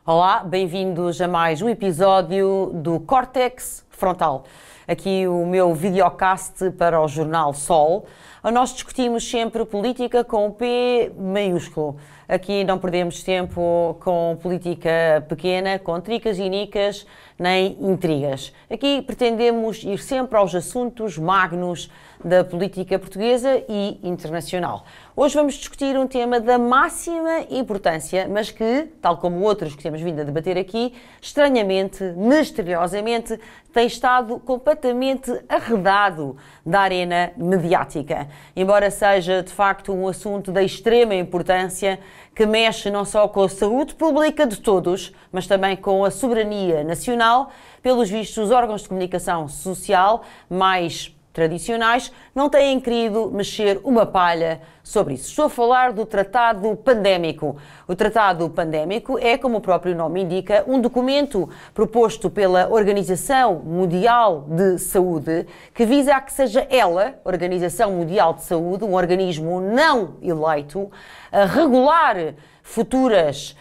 Olá, bem-vindos a mais um episódio do Córtex Frontal. Aqui o meu videocast para o jornal Sol. Nós discutimos sempre política com P maiúsculo. Aqui não perdemos tempo com política pequena, com tricas e nicas, nem intrigas. Aqui pretendemos ir sempre aos assuntos magnos da política portuguesa e internacional. Hoje vamos discutir um tema da máxima importância, mas que, tal como outros que temos vindo a debater aqui, estranhamente, misteriosamente, tem estado completamente arredado da arena mediática. Embora seja, de facto, um assunto de extrema importância que mexe não só com a saúde pública de todos, mas também com a soberania nacional, pelos vistos, os órgãos de comunicação social mais tradicionais não têm querido mexer uma palha sobre isso. Estou a falar do Tratado Pandémico. O Tratado Pandémico é, como o próprio nome indica, um documento proposto pela Organização Mundial de Saúde que visa a que seja ela, Organização Mundial de Saúde, um organismo não eleito, a regular futuras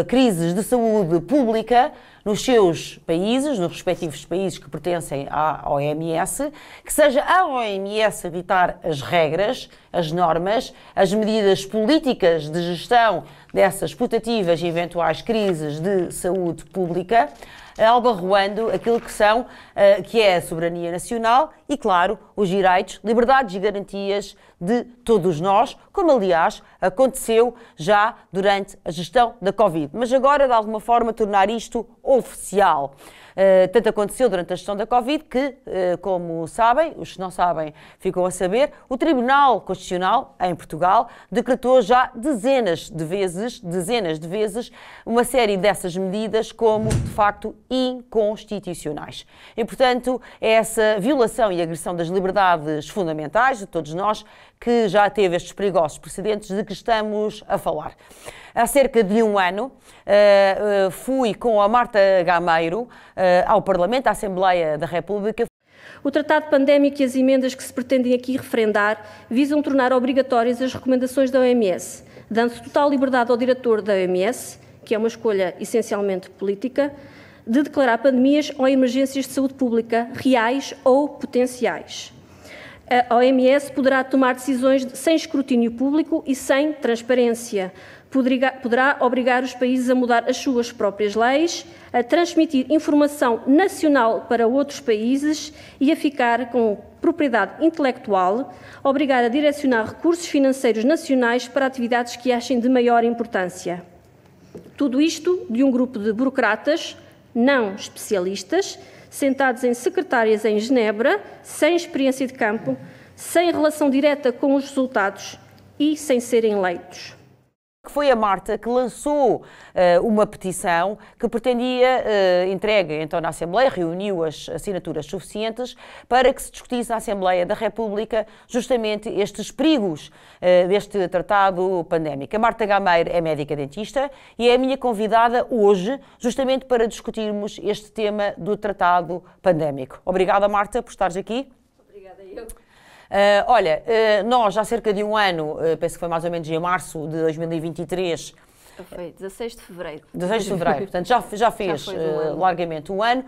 crises de saúde pública nos seus países, nos respectivos países que pertencem à OMS, que seja a OMS a ditar as regras, as normas, as medidas políticas de gestão dessas putativas e eventuais crises de saúde pública, albarroando aquilo que é a soberania nacional e, claro, os direitos, liberdades e garantias de todos nós, como aliás aconteceu já durante a gestão da Covid. Mas agora, de alguma forma, tornar isto oficial. Tanto aconteceu durante a gestão da Covid que, como sabem, os que não sabem ficam a saber, o Tribunal Constitucional, em Portugal, decretou já dezenas de vezes, uma série dessas medidas como, de facto, inconstitucionais. E, portanto, essa violação e agressão das liberdades fundamentais de todos nós que já teve estes perigosos precedentes de que estamos a falar. Há cerca de um ano, fui com a Marta Gameiro ao Parlamento, à Assembleia da República. O Tratado Pandémico e as emendas que se pretendem aqui referendar visam tornar obrigatórias as recomendações da OMS, dando total liberdade ao diretor da OMS, que é uma escolha essencialmente política, de declarar pandemias ou emergências de saúde pública, reais ou potenciais. A OMS poderá tomar decisões sem escrutínio público e sem transparência. Poderá obrigar os países a mudar as suas próprias leis, a transmitir informação nacional para outros países e a ficar com propriedade intelectual, obrigar a direcionar recursos financeiros nacionais para atividades que achem de maior importância. Tudo isto de um grupo de burocratas não especialistas, sentados em secretárias em Genebra, sem experiência de campo, sem relação direta com os resultados e sem serem eleitos. Foi a Marta que lançou uma petição que pretendia, entregue então na Assembleia, reuniu as assinaturas suficientes para que se discutisse na Assembleia da República justamente estes perigos deste tratado pandémico. A Marta Gameiro é médica dentista e é a minha convidada hoje justamente para discutirmos este tema do tratado pandémico. Obrigada, Marta, por estares aqui. Obrigada, eu. Nós há cerca de um ano, penso que foi mais ou menos em março de 2023. Foi 16 de fevereiro. 16 de fevereiro, portanto já fez largamente um ano,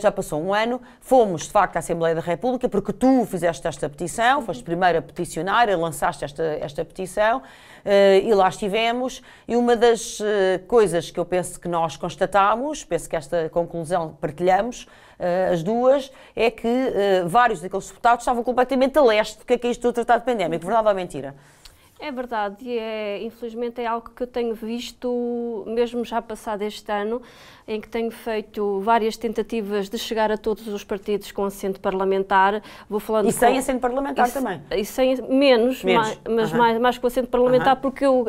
já passou um ano. Fomos, de facto, à Assembleia da República, porque tu fizeste esta petição, foste a primeira peticionária, lançaste esta petição, e lá estivemos. E uma das coisas que eu penso que nós constatámos, penso que esta conclusão partilhamos, as duas, é que vários daqueles deputados estavam completamente a leste do que é isto do tratado pandémico. Verdade ou mentira? É verdade, e infelizmente é algo que eu tenho visto, mesmo já passado este ano, em que tenho feito várias tentativas de chegar a todos os partidos com assento parlamentar. Vou falando sem assento parlamentar também? E sem, menos. Mas mais com assento parlamentar, porque o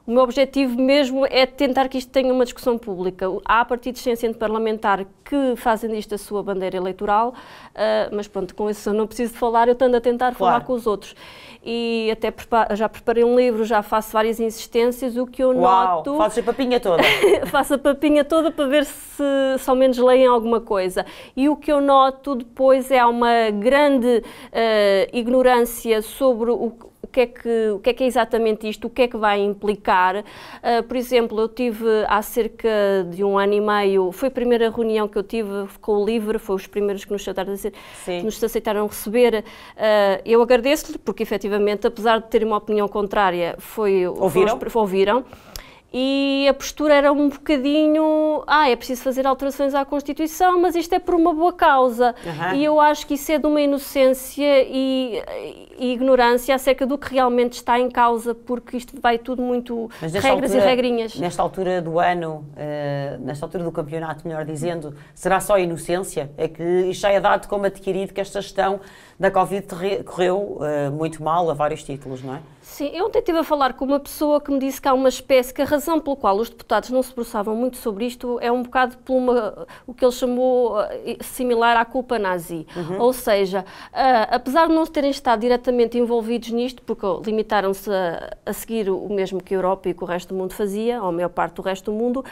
meu objetivo mesmo é tentar que isto tenha uma discussão pública. Há partidos sem assento parlamentar que fazem disto a sua bandeira eleitoral, mas pronto, com isso eu não preciso de falar, eu tento a tentar falar com os outros. E até já preparei um livro, já faço várias insistências, o que eu noto... Fazes a papinha toda. Faço a papinha toda para ver se ao menos leem alguma coisa. E o que eu noto depois é uma grande ignorância sobre o que é exatamente isto, o que é que vai implicar. Por exemplo, eu tive há cerca de 1 ano e meio, foi a primeira reunião que eu tive com o LIVRE, foi os primeiros que nos aceitaram receber. Eu agradeço-lhe, porque efetivamente, apesar de terem uma opinião contrária, ouviram. E a postura era um bocadinho, é preciso fazer alterações à Constituição, mas isto é por uma boa causa. E eu acho que isso é de uma inocência e ignorância acerca do que realmente está em causa, porque isto vai tudo muito regras e regrinhas. Nesta altura do ano, nesta altura do campeonato, melhor dizendo, será só inocência? É que isto já é dado como adquirido que esta gestão da Covid correu muito mal a vários títulos, não é? Sim, eu ontem estive a falar com uma pessoa que me disse que há uma espécie, que a razão pela qual os deputados não se debruçavam muito sobre isto é um bocado por o que ele chamou similar à culpa nazi. Ou seja, apesar de não terem estado diretamente envolvidos nisto, porque limitaram-se a seguir o mesmo que a Europa e que o resto do mundo fazia, ou a maior parte do resto do mundo,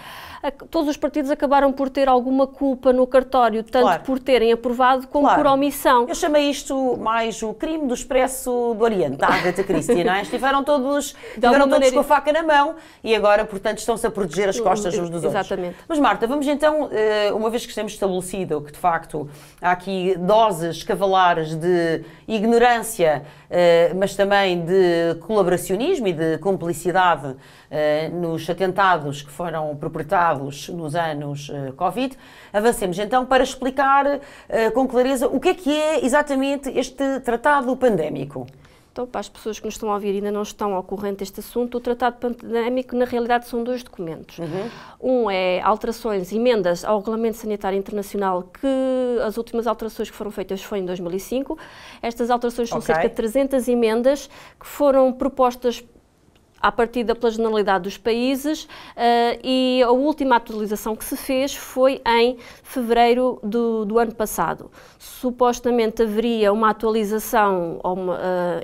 todos os partidos acabaram por ter alguma culpa no cartório, tanto por terem aprovado como por omissão. Eu chamei isto mais o crime do Expresso do Oriente, da Agatha Christie, não é? Estiveram todos com a faca na mão e agora, portanto, estão-se a proteger as costas uns dos outros. Exatamente. Mas, Marta, vamos então, uma vez que temos estabelecido que, de facto, há aqui doses cavalares de ignorância, mas também de colaboracionismo e de cumplicidade nos atentados que foram perpetrados nos anos Covid, avancemos então para explicar com clareza o que é exatamente este tratado pandémico. Então, para as pessoas que nos estão a ouvir e ainda não estão ao corrente deste assunto, o Tratado Pandémico, na realidade, são 2 documentos. Um é alterações, emendas ao Regulamento Sanitário Internacional, que as últimas alterações que foram feitas foi em 2005. Estas alterações são cerca de 300 emendas que foram propostas à partida pela generalidade dos países, e a última atualização que se fez foi em fevereiro do ano passado. Supostamente haveria uma atualização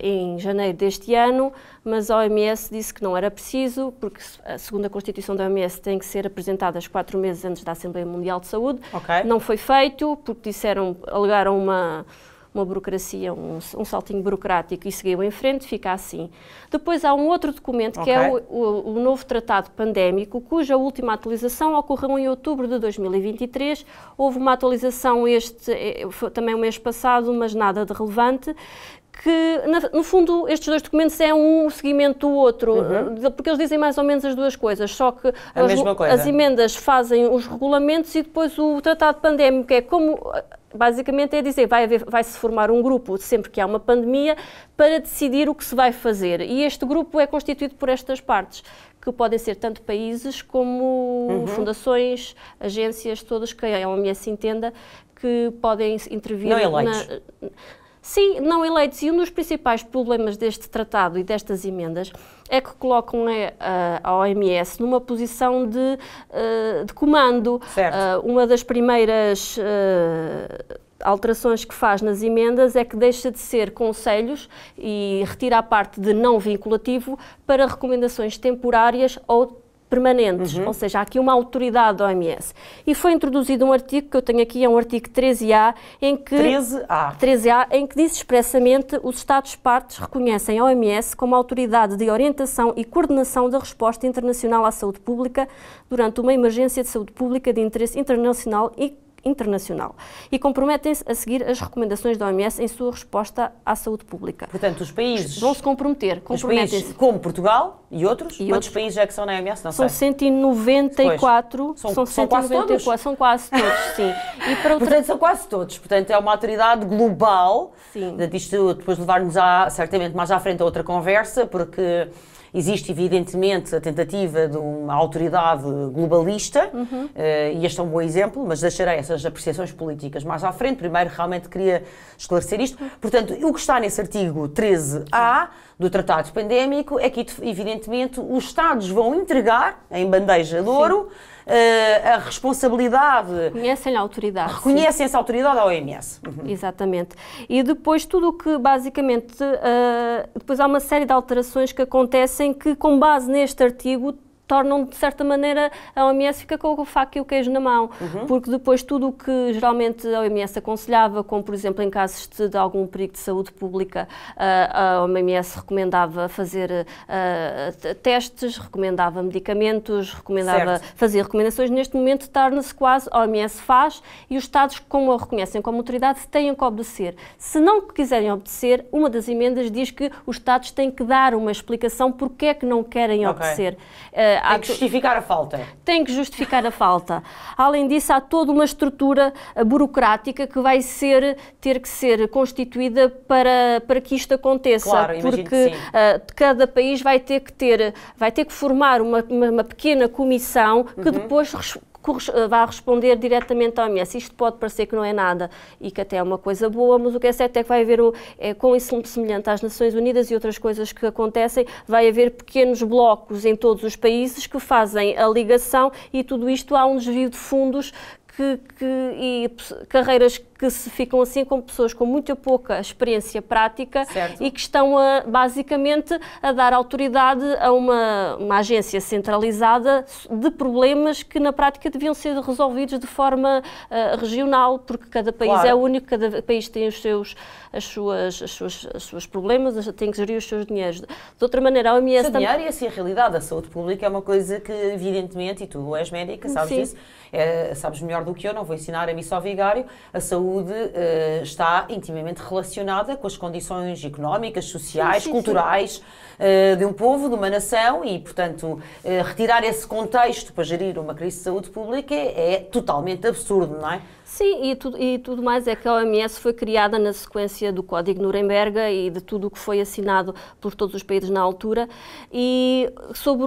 em janeiro deste ano, mas a OMS disse que não era preciso, porque segundo a Constituição da OMS tem que ser apresentada 4 meses antes da Assembleia Mundial de Saúde. Não foi feito, porque alegaram uma burocracia, um saltinho burocrático e seguiu em frente, fica assim. Depois há um outro documento que é o novo Tratado Pandémico, cuja última atualização ocorreu em outubro de 2023. Houve uma atualização também o mês passado, mas nada de relevante, que, no fundo, estes 2 documentos é um seguimento do outro, porque eles dizem mais ou menos as 2 coisas, só que as emendas fazem os regulamentos e depois o Tratado Pandémico é como... Basicamente é dizer, vai-se formar um grupo sempre que há uma pandemia para decidir o que se vai fazer. E este grupo é constituído por estas partes, que podem ser tanto países como fundações, agências, todas que a OMS entenda que podem intervir. Não eleitos. Sim, não eleitos. E um dos principais problemas deste tratado e destas emendas é que colocam a OMS numa posição de comando. Uma das primeiras alterações que faz nas emendas é que deixa de ser conselhos e retira a parte de não vinculativo para recomendações temporárias ou permanentes, ou seja, há aqui uma autoridade da OMS. E foi introduzido um artigo que eu tenho aqui, é um artigo 13A, em que 13A, em que diz expressamente: os Estados-partes reconhecem a OMS como autoridade de orientação e coordenação da resposta internacional à saúde pública durante uma emergência de saúde pública de interesse internacional e comprometem-se a seguir as recomendações da OMS em sua resposta à saúde pública. Portanto, os países vão se comprometem-se. Como Portugal e outros? Quantos países é que são na OMS? Não sei. São 194. São quase todos? São quase todos, sim. Portanto, são quase todos. Portanto, é uma autoridade global. Sim. Isto depois levar-nos certamente mais à frente a outra conversa, porque existe, evidentemente, a tentativa de uma autoridade globalista, e este é um bom exemplo, mas deixarei essas apreciações políticas mais à frente. Primeiro, realmente queria esclarecer isto. Portanto, o que está nesse artigo 13A do Tratado Pandémico é que, evidentemente, os Estados vão entregar, em bandeja de ouro, a responsabilidade... Reconhecem a autoridade. Reconhecem essa autoridade à OMS. Exatamente. E depois tudo o que, basicamente, depois há uma série de alterações que acontecem que, com base neste artigo, tornam, de certa maneira, a OMS fica com a faca e o queijo na mão, porque depois tudo o que geralmente a OMS aconselhava, como por exemplo em casos de algum perigo de saúde pública, a OMS recomendava fazer testes, recomendava medicamentos, recomendava fazer recomendações. Neste momento torna-se quase, a OMS faz e os Estados, como a reconhecem como autoridade, têm que obedecer. Se não quiserem obedecer, uma das emendas diz que os Estados têm que dar uma explicação porque é que não querem obedecer. Tem que justificar a falta. Tem que justificar a falta. Além disso, há toda uma estrutura burocrática que vai ter que ser constituída para que isto aconteça. Claro, porque cada país vai ter que formar uma pequena comissão que depois vai responder diretamente à OMS. Isto pode parecer que não é nada e que até é uma coisa boa, mas o que é certo é que vai haver, com isso semelhante às Nações Unidas e outras coisas que acontecem, vai haver pequenos blocos em todos os países que fazem a ligação e tudo isto há um desvio de fundos e carreiras que se ficam assim com pessoas com muito pouca experiência prática e que estão basicamente a dar autoridade a uma agência centralizada de problemas que na prática deviam ser resolvidos de forma regional, porque cada país é único, cada país tem os seus problemas, tem que gerir os seus dinheiros. De outra maneira, a OMS... dinheiro e assim a realidade, a saúde pública é uma coisa que evidentemente, e tu és médica, sabes disso, sabes melhor do que eu, não vou ensinar a mim só vigário, a saúde está intimamente relacionada com as condições económicas, sociais, culturais de um povo, de uma nação e, portanto, retirar esse contexto para gerir uma crise de saúde pública é totalmente absurdo, não é? Sim, e tudo mais é que a OMS foi criada na sequência do Código Nuremberg e de tudo o que foi assinado por todos os países na altura e sobre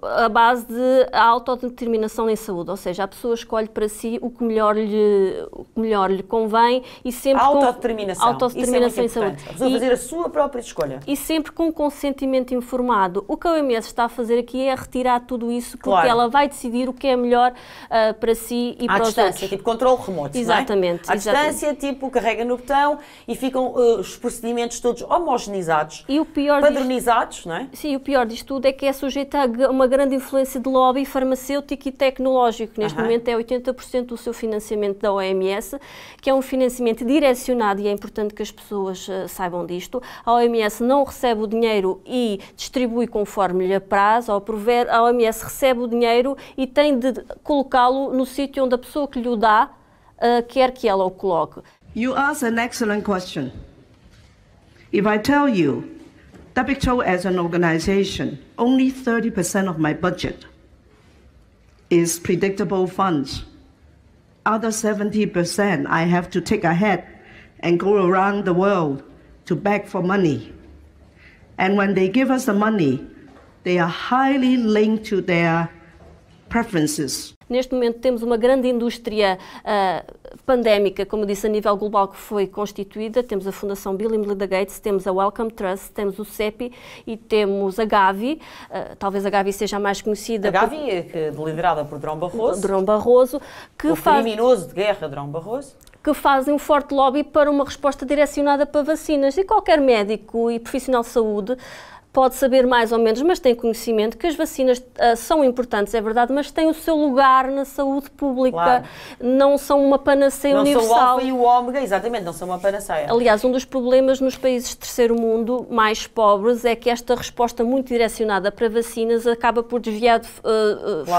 a base de autodeterminação em saúde, ou seja, a pessoa escolhe para si o que melhor lhe convém e sempre autodeterminação em saúde. A pessoa fazer a sua própria escolha. E sempre com consentimento informado. O que a OMS está a fazer aqui é retirar tudo isso porque ela vai decidir o que é melhor para si e para os outros. Tipo controle remoto. Exatamente. À distância, tipo, carrega no botão e ficam os procedimentos todos homogeneizados, e o pior padronizados, não é? Sim, o pior disto tudo é que é sujeito a uma grande influência de lobby farmacêutico e tecnológico. Neste momento é 80% do seu financiamento da OMS, que é um financiamento direcionado e é importante que as pessoas saibam disto. A OMS não recebe o dinheiro e distribui conforme lhe apraz. A OMS recebe o dinheiro e tem de colocá-lo no sítio onde a pessoa que lhe o dá quer que ela o coloque. You ask an excellent question. If I tell you, WHO as an organization, only 30% of my budget is predictable funds. Other 70% I have to take ahead and go around the world to beg for money. And when they give us the money, they are highly linked to their preferences. Neste momento temos uma grande indústria pandémica, como disse, a nível global que foi constituída. Temos a Fundação Bill e Melinda Gates, temos a Wellcome Trust, temos o CEPI e temos a Gavi. Talvez a Gavi seja a mais conhecida. A Gavi é liderada por Durão Barroso. O criminoso de guerra, Durão Barroso. Que fazem um forte lobby para uma resposta direcionada para vacinas. E qualquer médico e profissional de saúde pode saber mais ou menos, mas tem conhecimento que as vacinas são importantes, é verdade, mas têm o seu lugar na saúde pública, não são uma panaceia universal. Não são o alfa e o ômega, exatamente, não são uma panaceia. Aliás, um dos problemas nos países de terceiro mundo mais pobres é que esta resposta muito direcionada para vacinas acaba por desviar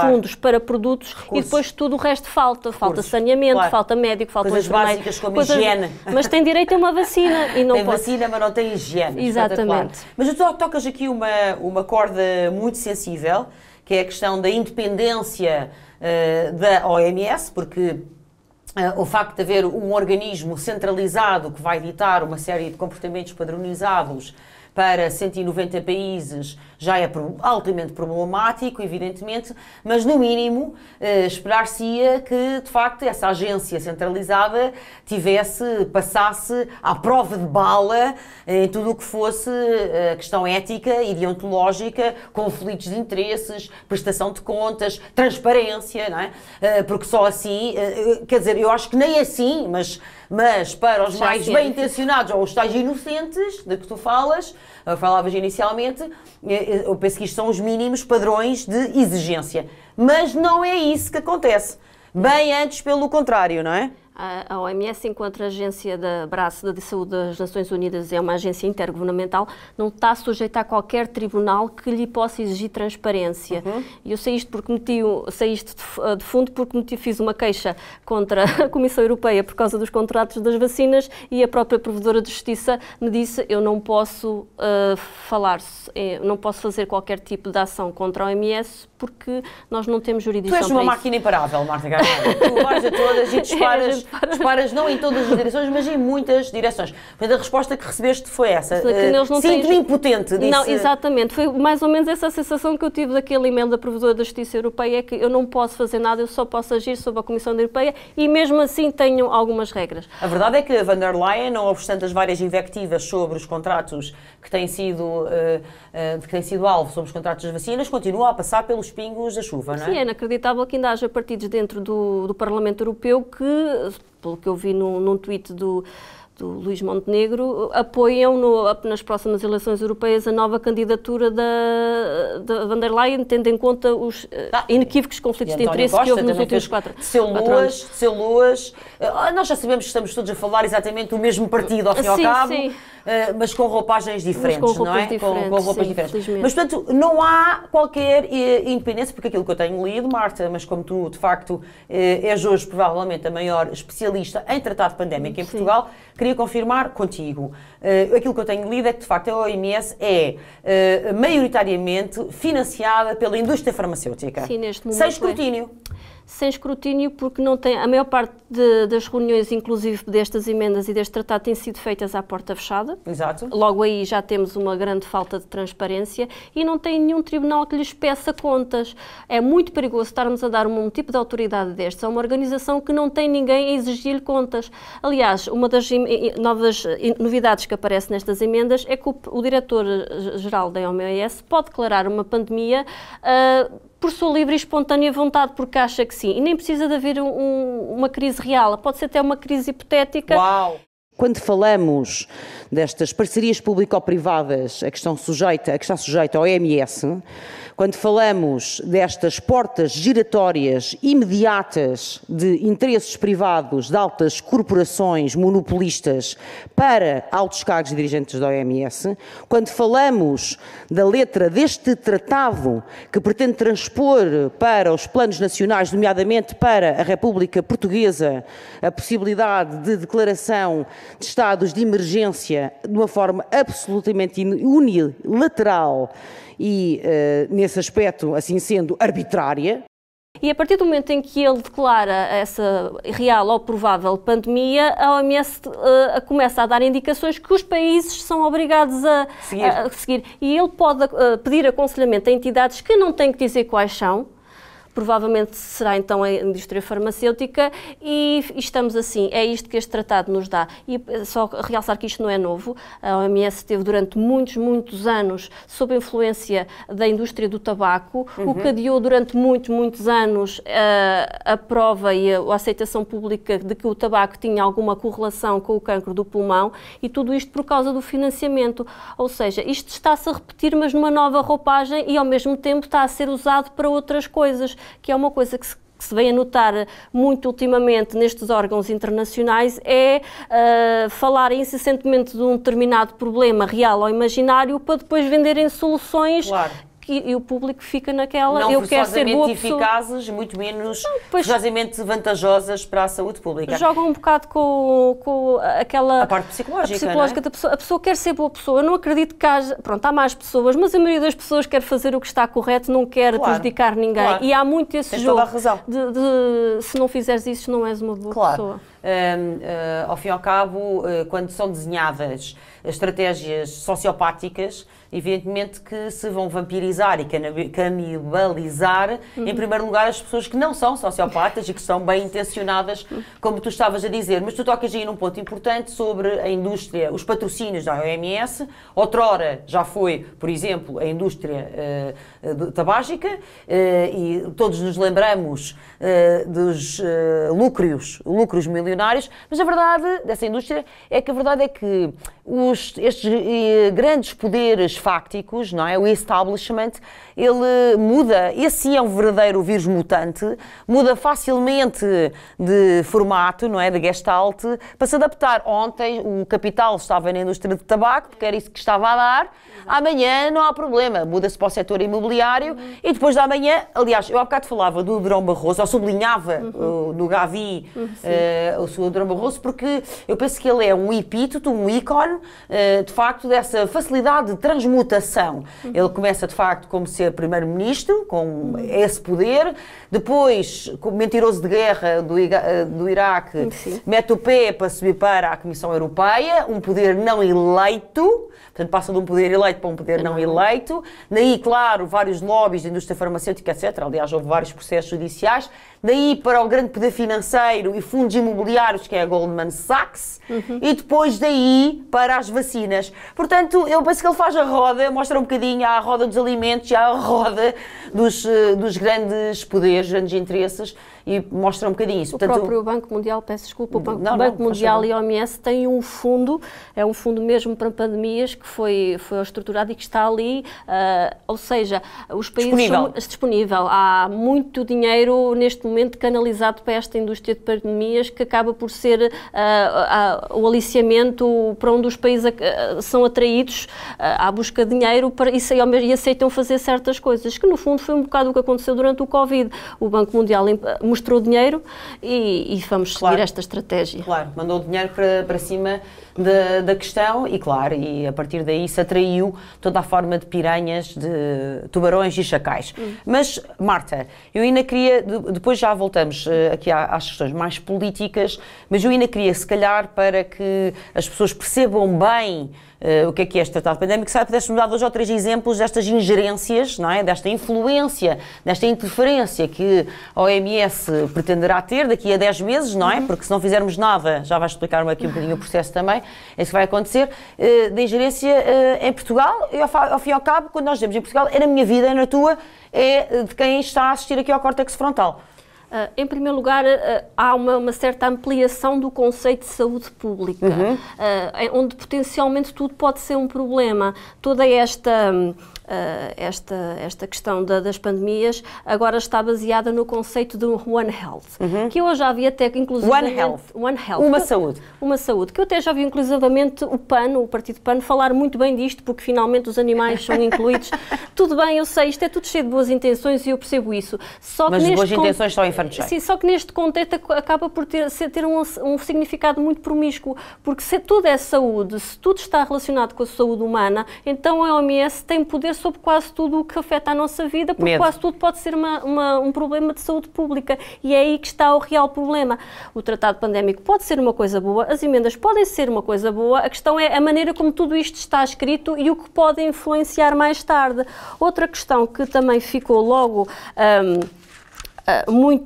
fundos para produtos e depois tudo o resto falta. Falta saneamento, falta médico, falta coisas básicas como higiene. Mas tem direito a uma vacina. E não tem vacina, mas não tem higiene. Exatamente. Mas tu tocas aqui uma corda muito sensível, que é a questão da independência da OMS, porque o facto de haver um organismo centralizado que vai ditar uma série de comportamentos padronizados para 190 países já é altamente problemático, evidentemente, mas no mínimo esperar-se-ia que, de facto, essa agência centralizada passasse à prova de bala em tudo o que fosse a questão ética e deontológica, conflitos de interesses, prestação de contas, transparência, não é? Porque só assim, quer dizer, eu acho que nem assim, mas mas para os Já mais sim. bem intencionados ou os tais inocentes de que tu falavas inicialmente, eu penso que isto são os mínimos padrões de exigência. Mas não é isso que acontece. Bem antes, pelo contrário, não é? A OMS, enquanto agência da braço da saúde das Nações Unidas, é uma agência intergovernamental, não está sujeita a qualquer tribunal que lhe possa exigir transparência. E eu sei isto de fundo porque fiz uma queixa contra a Comissão Europeia por causa dos contratos das vacinas e a própria Provedora de Justiça me disse eu não posso não posso fazer qualquer tipo de ação contra a OMS porque nós não temos jurisdição. Tu és uma máquina imparável, Marta Garnado. Tu vais a todas e disparas não em todas as direções, mas em muitas direções. Portanto, a resposta que recebeste foi essa. Sinto-me impotente. Disse... Não, exatamente. Foi mais ou menos essa sensação que eu tive daquele e-mail da Provedora da Justiça Europeia, é que eu não posso fazer nada, eu só posso agir sob a Comissão Europeia e mesmo assim tenho algumas regras. A verdade é que a von der Leyen, não obstante as várias invectivas sobre os contratos que têm sido alvo sobre os contratos das vacinas, continua a passar pelos pingos da chuva, não é? Sim, é inacreditável que ainda haja partidos dentro do Parlamento Europeu que, pelo que eu vi num tweet do Luís Montenegro, apoiam nas próximas eleições europeias a nova candidatura da von der Leyen, tendo em conta os inequívocos conflitos de interesse que houve nos últimos 4 anos. Seu Luas, nós já sabemos que estamos todos a falar exatamente do mesmo partido, ao fim e ao cabo, sim. Mas com roupagens diferentes, não é? Com roupas diferentes. Mas, portanto, não há qualquer independência, porque aquilo que eu tenho lido, Marta, mas como tu, de facto, és hoje provavelmente a maior especialista em tratado pandémico em Portugal, queria confirmar contigo. Aquilo que eu tenho lido é que, de facto, a OMS é maioritariamente financiada pela indústria farmacêutica. Sim, neste momento. Sem escrutínio. Sem escrutínio, porque não tem, a maior parte das reuniões, inclusive destas emendas e deste tratado, têm sido feitas à porta fechada. Exato. Logo aí já temos uma grande falta de transparência e não tem nenhum tribunal que lhes peça contas. É muito perigoso estarmos a dar um tipo de autoridade destes a uma organização que não tem ninguém a exigir-lhe contas. Aliás, uma das novas novidades que aparece nestas emendas é que o diretor-geral da OMS pode declarar uma pandemia por sua livre e espontânea vontade, porque acha que sim. E nem precisa de haver uma crise real, pode ser até uma crise hipotética. Uau! Quando falamos destas parcerias público-privadas a que está sujeita ao OMS, quando falamos destas portas giratórias imediatas de interesses privados de altas corporações monopolistas para altos cargos e dirigentes da OMS, quando falamos da letra deste tratado que pretende transpor para os planos nacionais, nomeadamente para a República Portuguesa, a possibilidade de declaração de estados de emergência de uma forma absolutamente unilateral e, nesse aspecto, assim sendo, arbitrária. E a partir do momento em que ele declara essa real ou provável pandemia, a OMS começa a dar indicações que os países são obrigados a seguir. E ele pode pedir aconselhamento a entidades que não têm que dizer quais são. Provavelmente será então a indústria farmacêutica e estamos assim, é isto que este tratado nos dá. E só realçar que isto não é novo, a OMS esteve durante muitos anos sob a influência da indústria do tabaco, o que adiou durante muitos anos a prova e a aceitação pública de que o tabaco tinha alguma correlação com o cancro do pulmão e tudo isto por causa do financiamento. Ou seja, isto está-se a repetir, mas numa nova roupagem e ao mesmo tempo está a ser usado para outras coisas, que é uma coisa que se vem a notar muito ultimamente nestes órgãos internacionais, é falar incessantemente de um determinado problema real ou imaginário para depois venderem soluções. Claro. E o público fica naquela, não eu quero ser boa pessoa. Não eficazes, muito menos forçosamente vantajosas para a saúde pública. Jogam um bocado com aquela... A parte psicológica, não é? Da pessoa. A pessoa quer ser boa pessoa. Eu não acredito que haja... Pronto, há mais pessoas, mas a maioria das pessoas quer fazer o que está correto, não quer prejudicar ninguém. Claro. E há muito esse jogo se não fizeres isso, não és uma boa pessoa. Ao fim e ao cabo, quando são desenhadas estratégias sociopáticas, evidentemente que se vão vampirizar e canibalizar, em primeiro lugar, as pessoas que não são sociopatas e que são bem intencionadas, como tu estavas a dizer. Mas tu tocas aí num ponto importante sobre a indústria, os patrocínios da OMS. Outrora já foi, por exemplo, a indústria tabágica e todos nos lembramos dos lucros milionários milionários, mas a verdade dessa indústria é que a verdade é que estes grandes poderes fácticos, não é? O establishment, ele muda, esse é um verdadeiro vírus mutante, muda facilmente de formato, não é? De gestalt, para se adaptar. Ontem o capital estava na indústria de tabaco, porque era isso que estava a dar, amanhã não há problema, muda-se para o setor imobiliário e depois da manhã, aliás, eu há bocado falava do Durão Barroso, ou sublinhava do Gavi o seu Durão Barroso, porque eu penso que ele é um epíteto, um ícone, de facto, dessa facilidade de transmutação. Ele começa, de facto, como ser primeiro-ministro, com esse poder, depois, como mentiroso de guerra do Iraque, mete o pé para subir para a Comissão Europeia, um poder não eleito, portanto, passa de um poder eleito para um poder não eleito. Daí, claro, vários lobbies da indústria farmacêutica, etc. Aliás, houve vários processos judiciais. Daí para o grande poder financeiro e fundos imobiliários, que é a Goldman Sachs. E depois daí para as vacinas. Portanto, eu penso que ele faz a roda, mostra um bocadinho a roda dos alimentos, a roda dos grandes poderes, grandes interesses, e mostra um bocadinho isso. O próprio Banco Mundial, peço desculpa, o Banco Mundial e a OMS têm um fundo, é um fundo mesmo para pandemias, que foi estruturado e que está ali, ou seja, os países são disponível. Há muito dinheiro neste momento canalizado para esta indústria de pandemias, que acaba por ser o aliciamento para onde os países são atraídos à busca de dinheiro e aceitam fazer certas coisas, que no fundo foi um bocado o que aconteceu durante o Covid. O Banco Mundial mostrou dinheiro e vamos seguir esta estratégia. Claro, mandou dinheiro para cima da questão e, claro, e a partir daí se atraiu toda a forma de piranhas, de tubarões e chacais. Mas, Marta, eu ainda queria, depois já voltamos aqui às questões mais políticas, mas eu ainda queria, se calhar, para que as pessoas percebam bem o que é este tratado pandémico, se pudesse-me dar 2 ou 3 exemplos destas ingerências, não é? Desta influência, desta interferência que a OMS pretenderá ter daqui a 10 meses, não é? Porque se não fizermos nada, já vais explicar-me aqui um bocadinho o processo também, é isso que vai acontecer, da ingerência em Portugal, e ao fim e ao cabo, quando nós dizemos em Portugal, é na minha vida, é na tua, é de quem está a assistir aqui ao córtex frontal. Em primeiro lugar, há uma certa ampliação do conceito de saúde pública, onde potencialmente tudo pode ser um problema. Toda esta questão das pandemias agora está baseada no conceito do One Health, que eu já vi até inclusivamente... One Health. Uma saúde. Que eu até já vi inclusivamente o Partido PAN, falar muito bem disto, porque finalmente os animais são incluídos. Tudo bem, eu sei, isto é tudo cheio de boas intenções e eu percebo isso. Mas as boas intenções estão infantis. Sim, só que neste contexto acaba por ter um significado muito promíscuo, porque se tudo é saúde, se tudo está relacionado com a saúde humana, então a OMS tem poder sobre quase tudo o que afeta a nossa vida, porque quase tudo pode ser um problema de saúde pública, e é aí que está o real problema. O tratado pandémico pode ser uma coisa boa, as emendas podem ser uma coisa boa, a questão é a maneira como tudo isto está escrito e o que pode influenciar mais tarde. Outra questão que também ficou logo...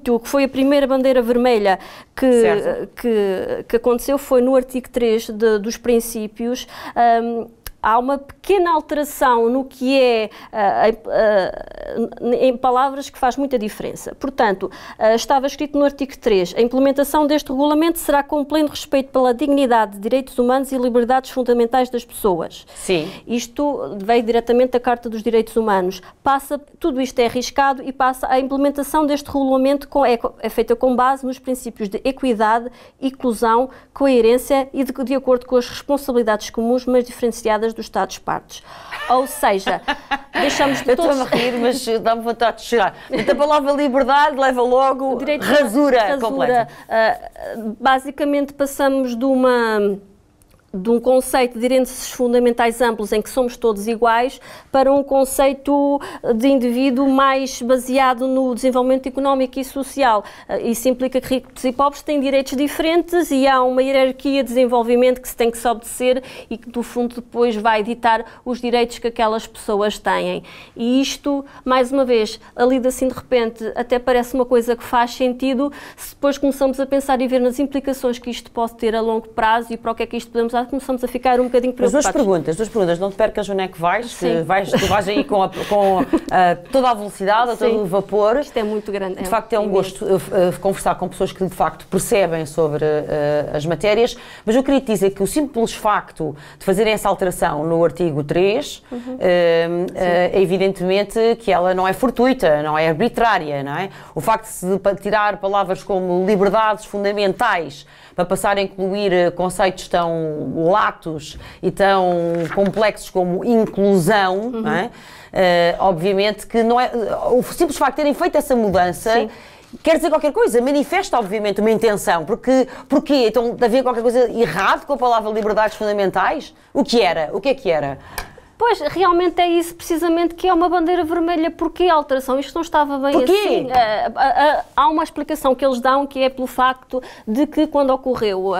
que foi a primeira bandeira vermelha que aconteceu, foi no artigo 3 dos princípios. Há uma pequena alteração no que é, em palavras, que faz muita diferença. Portanto, estava escrito no artigo 3, a implementação deste regulamento será com pleno respeito pela dignidade, direitos humanos e liberdades fundamentais das pessoas. Sim. Isto veio diretamente da Carta dos Direitos Humanos. Tudo isto é arriscado e a implementação deste regulamento é feita com base nos princípios de equidade, inclusão, coerência e de acordo com as responsabilidades comuns, mas diferenciadas dos Estados-partes. Ou seja, deixamos de todos... Eu estou a rir, mas dá-me vontade de chorar. A palavra liberdade leva logo rasura completa. Basicamente passamos de um conceito de direitos fundamentais amplos em que somos todos iguais para um conceito de indivíduo mais baseado no desenvolvimento económico e social. Isso implica que ricos e pobres têm direitos diferentes e há uma hierarquia de desenvolvimento que se tem que se obedecer e que, no fundo, depois vai ditar os direitos que aquelas pessoas têm. E isto, mais uma vez, ali assim de repente, até parece uma coisa que faz sentido, se depois começamos a pensar e ver nas implicações que isto pode ter a longo prazo e para o que é que isto podemos começamos a ficar um bocadinho preocupados. Duas perguntas. Não te percas onde é que vais, tu vais aí com toda a velocidade, a todo o vapor. Isto é muito grande. De facto, é um gosto conversar com pessoas que de facto percebem sobre as matérias, mas eu queria te dizer que o simples facto de fazerem essa alteração no artigo 3, é evidentemente que ela não é fortuita, não é arbitrária, não é? O facto de tirar palavras como liberdades fundamentais para passar a incluir conceitos tão latos e tão complexos como inclusão, não é? Obviamente que não é... O simples facto de terem feito essa mudança... Sim. Quer dizer qualquer coisa, manifesta obviamente uma intenção, porquê? Então havia qualquer coisa errado com a palavra liberdades fundamentais? O que é que era? Pois, realmente é isso precisamente que é uma bandeira vermelha. Porquê a alteração? Isto não estava bem assim. Há uma explicação que eles dão, que é pelo facto de que quando ocorreu,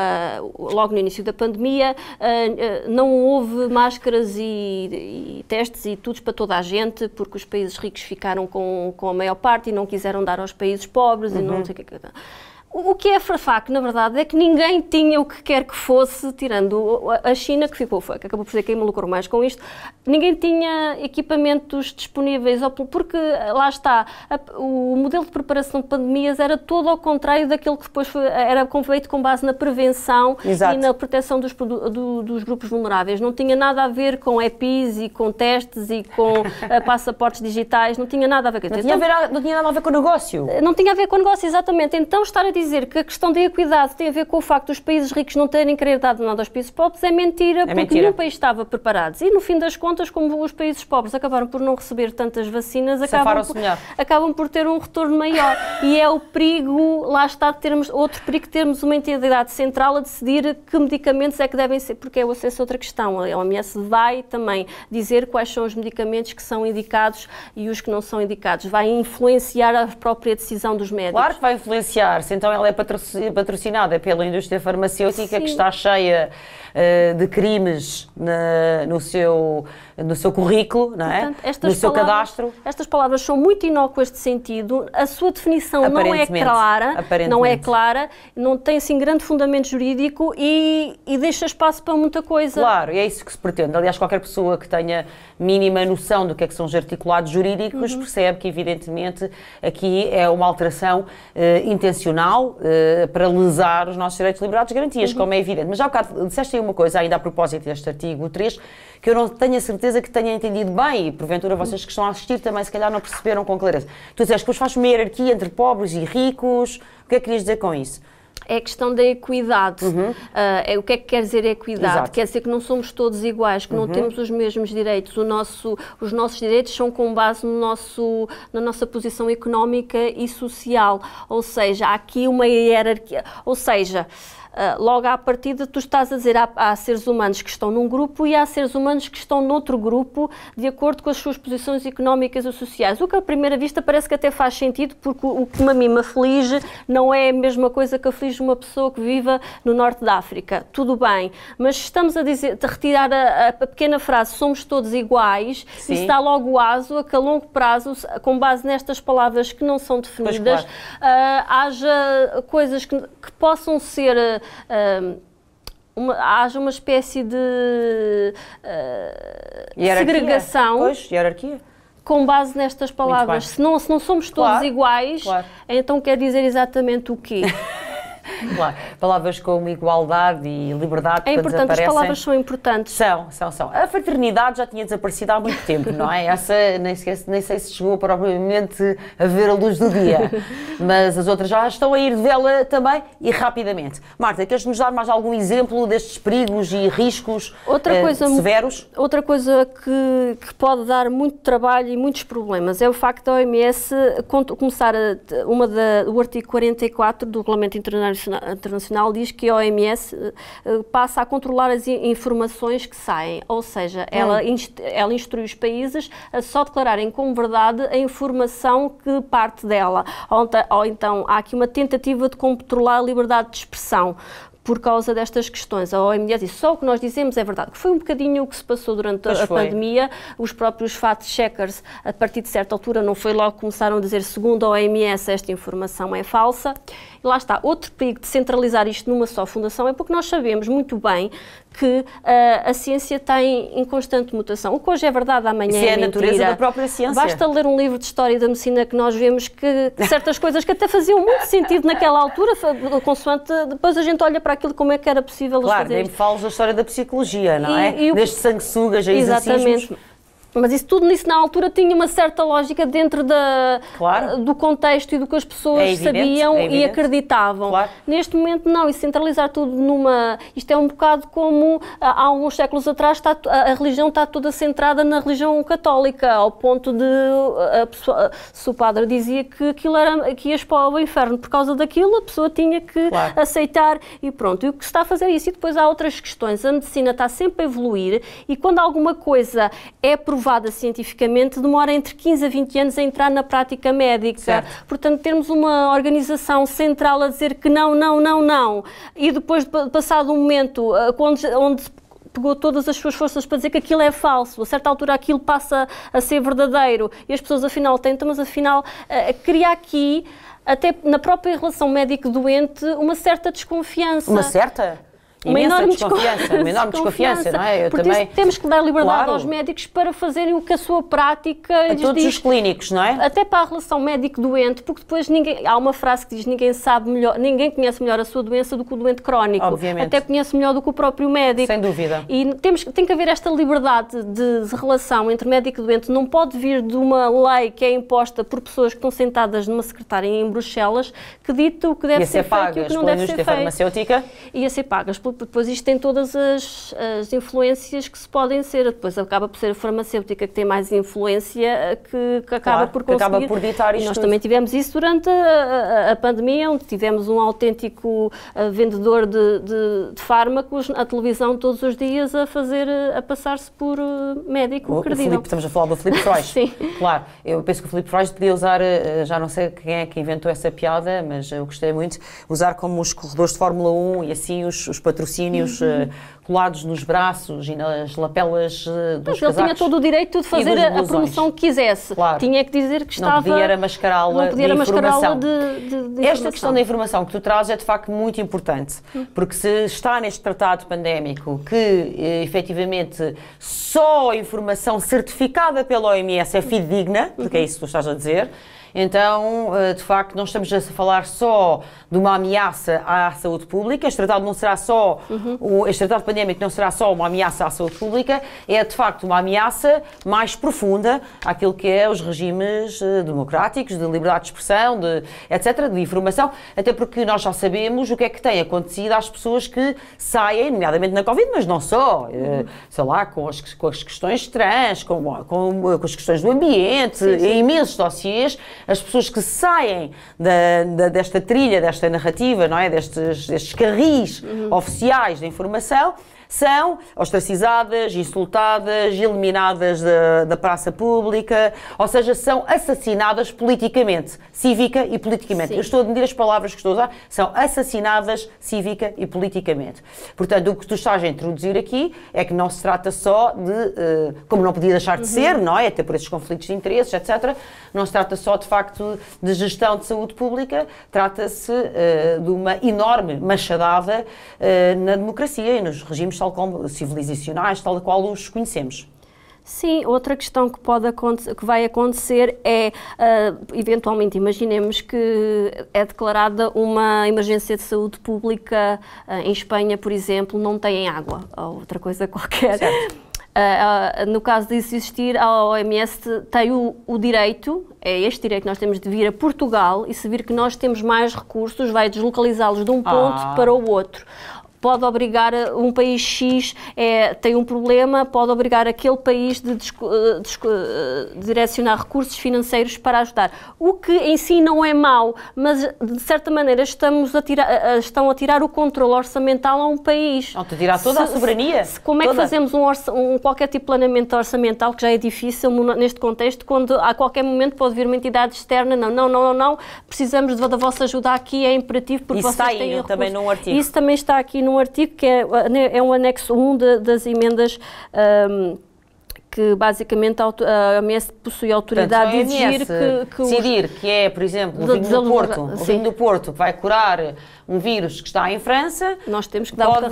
logo no início da pandemia, não houve máscaras e testes e tudo para toda a gente, porque os países ricos ficaram com a maior parte e não quiseram dar aos países pobres e não sei o que é. O que é facto, na verdade, é que ninguém tinha o que quer que fosse, tirando a China, que acabou por ser quem me lucrou mais com isto, ninguém tinha equipamentos disponíveis, porque lá está, o modelo de preparação de pandemias era todo ao contrário daquilo que depois era feito com base na prevenção. Exato. E na proteção dos grupos vulneráveis. Não tinha nada a ver com EPIs e com testes e com passaportes digitais, não tinha nada a ver com isso. Não tinha nada a ver com o negócio. Não tinha a ver com o negócio, exatamente. Então, estar a dizer que a questão da equidade tem a ver com o facto dos países ricos não terem querer dado nada aos países pobres é mentira, porque nenhum país estava preparado. E no fim das contas, como os países pobres acabaram por não receber tantas vacinas, acabam por ter um retorno maior. E é o perigo, lá está, outro perigo de termos uma entidade central a decidir que medicamentos é que devem ser, porque é o acesso a outra questão. A OMS vai também dizer quais são os medicamentos que são indicados e os que não são indicados. Vai influenciar a própria decisão dos médicos. Claro que vai influenciar. Então ela é patrocinada pela indústria farmacêutica. Sim. Que está cheia de crimes no seu currículo, não é? Portanto, no seu cadastro. Estas palavras são muito inócuas de sentido, a sua definição não é clara, não tem assim grande fundamento jurídico e deixa espaço para muita coisa. Claro, e é isso que se pretende. Aliás, qualquer pessoa que tenha mínima noção do que é que são os articulados jurídicos percebe que, evidentemente, aqui é uma alteração intencional para lesar os nossos direitos, liberdades e garantias, como é evidente. Mas já há bocado disseste aí uma coisa ainda a propósito deste artigo 3, que eu não tenho a certeza que tenha entendido bem, e porventura vocês que estão a assistir também se calhar não perceberam com clareza. Tu disseste que depois faz uma hierarquia entre pobres e ricos. O que é que querias dizer com isso? É a questão da equidade. O que é que quer dizer equidade? Exato. Quer dizer que não somos todos iguais, que não temos os mesmos direitos. Os nossos direitos são com base na nossa posição económica e social. Ou seja, há aqui uma hierarquia. Ou seja, logo à partida tu estás a dizer há seres humanos que estão num grupo e há seres humanos que estão noutro grupo de acordo com as suas posições económicas ou sociais. O que à primeira vista parece que até faz sentido, porque o que a mim me aflige não é a mesma coisa que aflige uma pessoa que viva no norte da África. Tudo bem, mas estamos a retirar a pequena frase somos todos iguais. Sim. Isso dá logo aso a que a longo prazo, com base nestas palavras que não são definidas, haja coisas que possam ser haja uma espécie de segregação. Pois, hierarquia. Com base nestas palavras. Se não somos todos iguais, então quer dizer exatamente o quê? Claro, palavras como igualdade e liberdade é importante, as palavras são importantes. São. A fraternidade já tinha desaparecido há muito tempo, não é? Essa nem sei se chegou propriamente a ver a luz do dia, mas as outras já estão a ir de vela também e rapidamente. Marta, queres-nos dar mais algum exemplo destes perigos e riscos severos? Outra coisa que pode dar muito trabalho e muitos problemas é o facto da OMS começar o artigo 44 do Regulamento Internacional diz que a OMS passa a controlar as informações que saem, ou seja, ela instrui os países a só declararem como verdade a informação que parte dela, ou então há aqui uma tentativa de controlar a liberdade de expressão. por causa destas questões. A OMS disse, só o que nós dizemos é verdade. Foi um bocadinho o que se passou durante a pandemia. Os próprios fact-checkers, a partir de certa altura, não foi logo que começaram a dizer, segundo a OMS, esta informação é falsa. E lá está, outro perigo de centralizar isto numa só fundação é porque nós sabemos muito bem que a ciência está em constante mutação. O que hoje é verdade, amanhã é mentira. Isso é a natureza da própria ciência. Basta ler um livro de História da Medicina que nós vemos que certas coisas que até faziam muito sentido naquela altura, consoante, depois a gente olha para aquilo como é que era possível fazer. Claro, nem me falas da história da psicologia, não é? Desde sanguessugas a exorcismos. Exatamente. Mas isso tudo nisso na altura tinha uma certa lógica dentro do contexto e do que as pessoas sabiam e acreditavam. Claro. Neste momento não, e centralizar tudo numa... Isto é um bocado como há uns séculos atrás a religião está toda centrada na religião católica, ao ponto de se o padre dizia que que ias para o inferno por causa daquilo, a pessoa tinha que aceitar e pronto. E o que se está a fazer é isso. E depois há outras questões. A medicina está sempre a evoluir e quando alguma coisa é provada cientificamente, demora entre 15 a 20 anos a entrar na prática médica. Certo. Portanto, termos uma organização central a dizer que não, não, não, não, e depois, passado um momento onde pegou todas as suas forças para dizer que aquilo é falso, a certa altura aquilo passa a ser verdadeiro, e as pessoas afinal tentam, mas afinal cria aqui, até na própria relação médico-doente, uma certa desconfiança. Uma certa? Uma enorme desconfiança, não é? Porque também... temos que dar liberdade aos médicos para fazerem o que a sua prática lhes todos diz, os clínicos, não é? Até para a relação médico-doente, porque depois há uma frase que diz ninguém conhece melhor a sua doença do que o doente crónico. Obviamente. Até conhece melhor do que o próprio médico. Sem dúvida. E tem que haver esta liberdade de relação entre médico e doente. Não pode vir de uma lei que é imposta por pessoas que estão sentadas numa secretária em Bruxelas que dita o que deve ser feito e o que não deve ser feito. Farmacêutica. E a ser pagas. Depois isto tem todas as influências que se podem ser. Depois acaba por ser a farmacêutica que tem mais influência que acaba por conseguir. Que acaba por ditar isto. E nós também tivemos isso durante a pandemia, onde tivemos um autêntico vendedor de fármacos à televisão todos os dias a passar-se por médico credível. Estamos a falar do Filipe Freud. Sim. Claro, eu penso que o Filipe Freud podia usar, já não sei quem é que inventou essa piada, mas eu gostei muito, usar como os corredores de Fórmula 1 e assim os patrocínios colados nos braços e nas lapelas dos casacos. Ele tinha todo o direito de fazer a promoção que quisesse. Claro. Tinha que dizer que estava... Não podia mascará-la de informação. De Esta questão da informação que tu trazes é de facto muito importante, porque se está neste tratado pandémico que efetivamente só a informação certificada pela OMS é fidedigna, porque é isso que tu estás a dizer, então, de facto, não estamos a falar só de uma ameaça à saúde pública. Este tratado não será só, este tratado pandémico não será só uma ameaça à saúde pública, é de facto uma ameaça mais profunda àquilo que é os regimes democráticos, de liberdade de expressão, etc., de informação, até porque nós já sabemos o que é que tem acontecido às pessoas que saem, nomeadamente na Covid, mas não só, sei lá, com as questões trans, com as questões do ambiente, em imensos dossiês. As pessoas que saem desta trilha, desta narrativa, não é? destes carris oficiais da informação, são ostracizadas, insultadas, eliminadas da praça pública, ou seja, são assassinadas politicamente, cívica e politicamente. Sim. Eu estou a medir as palavras que estou a usar, são assassinadas cívica e politicamente. Portanto, o que tu estás a introduzir aqui é que não se trata só de, como não podia deixar de ser, não é? Até por esses conflitos de interesses, etc., não se trata só, de facto, de gestão de saúde pública, trata-se de uma enorme machadada na democracia e nos regimes tal como civilizacionais, tal qual os conhecemos. Sim, outra questão que vai acontecer é, eventualmente, imaginemos que é declarada uma emergência de saúde pública em Espanha, por exemplo, não têm água, ou outra coisa qualquer. Certo. No caso de existir, a OMS tem o direito, é este direito que nós temos de vir a Portugal e se vir que nós temos mais recursos, vai deslocalizá-los de um ponto para o outro. pode obrigar um país X, tem um problema, pode obrigar aquele país de direcionar recursos financeiros para ajudar. O que em si não é mau, mas de certa maneira estão a tirar o controle orçamental a um país. Estão a tirar toda a soberania. Como é que fazemos qualquer tipo de planeamento orçamental, que já é difícil neste contexto, quando a qualquer momento pode vir uma entidade externa, não, precisamos da vossa ajuda aqui, é imperativo, porque isso vocês têm têm recursos. Também num artigo. Isso também está aqui num artigo, que é um anexo 1 das emendas, que basicamente a OMS possui a autoridade de exigir que decidir que é, por exemplo, o vinho do Porto que vai curar um vírus que está em França, nós temos que dar pode